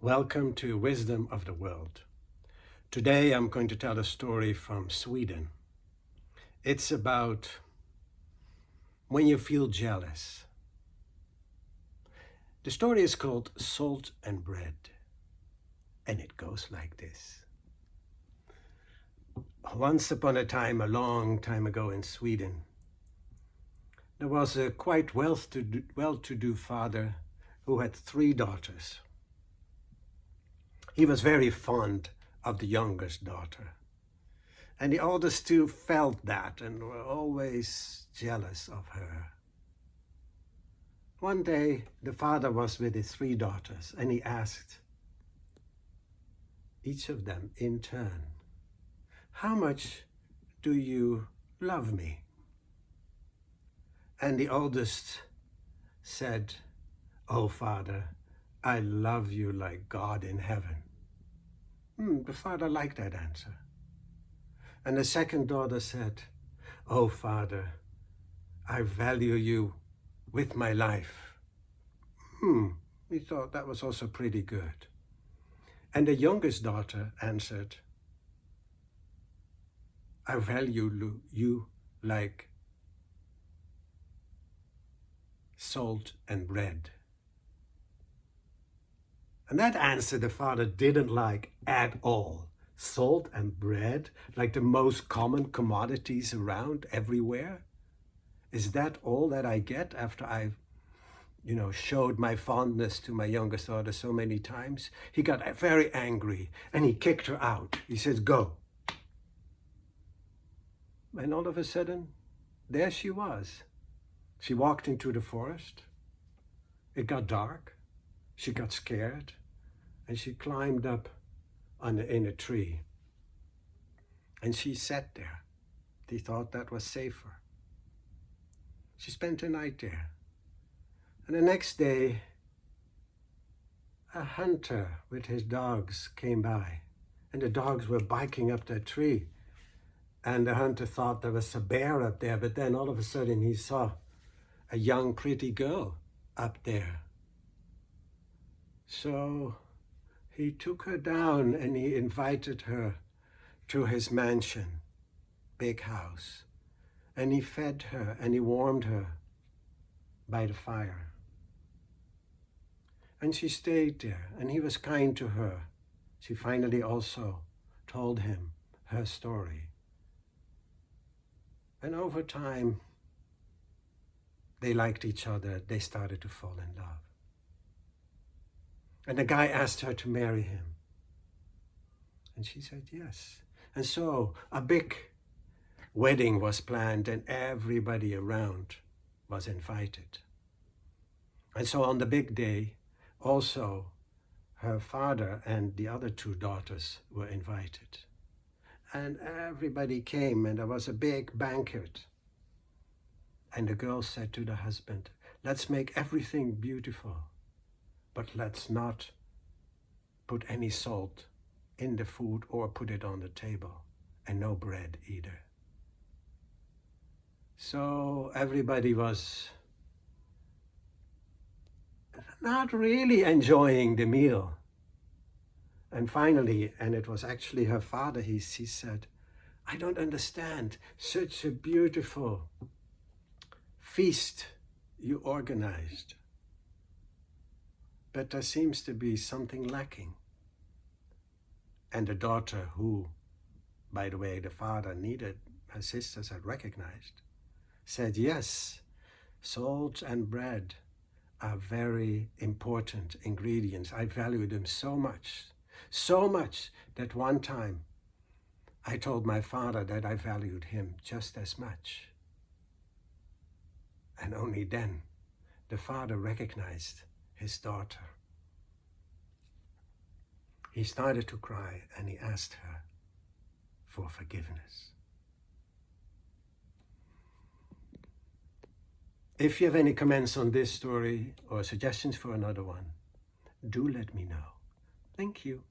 Welcome to Wisdom of the World. Today I'm going to tell a story from Sweden. It's about when you feel jealous. The story is called Salt and Bread, and it goes like this. Once upon a time, a long time ago in Sweden, there was a quite well-to-do father who had 3 daughters. He was very fond of the youngest daughter. And the oldest 2 felt that and were always jealous of her. One day, the father was with his 3 daughters, and he asked each of them in turn, "How much do you love me?" And the oldest said, "Oh, Father, I love you like God in heaven." The father liked that answer. And the second daughter said, "Oh, Father, I value you with my life." He thought that was also pretty good. And the youngest daughter answered, "I value you like salt and bread." And that answer the father didn't like at all. Salt and bread, like the most common commodities around everywhere. Is that all that I get after I've, showed my fondness to my youngest daughter so many times? He got very angry and he kicked her out. He says, "Go." And all of a sudden, there she was. She walked into the forest. It got dark. She got scared. And she climbed up in a tree. And she sat there. She thought that was safer. She spent the night there. And the next day, a hunter with his dogs came by. And the dogs were biking up that tree. And the hunter thought there was a bear up there. But then all of a sudden he saw a young, pretty girl up there. So he took her down and he invited her to his mansion, big house. And he fed her and he warmed her by the fire. And she stayed there and he was kind to her. She finally also told him her story. And over time, they liked each other. They started to fall in love. And the guy asked her to marry him. And she said yes. And so a big wedding was planned and everybody around was invited. And so on the big day, also her father and the other 2 daughters were invited. And everybody came and there was a big banquet. And the girl said to the husband, "Let's make everything beautiful, but let's not put any salt in the food or put it on the table, and no bread either." So everybody was not really enjoying the meal. And finally, and it was actually her father, he said, "I don't understand, such a beautiful feast you organized, but there seems to be something lacking." And the daughter, who, by the way, the father needed, her sisters had recognized, said, "Yes, salt and bread are very important ingredients. I value them so much that one time I told my father that I valued him just as much." And only then the father recognized his daughter. He started to cry and he asked her for forgiveness. If you have any comments on this story or suggestions for another one, do let me know. Thank you.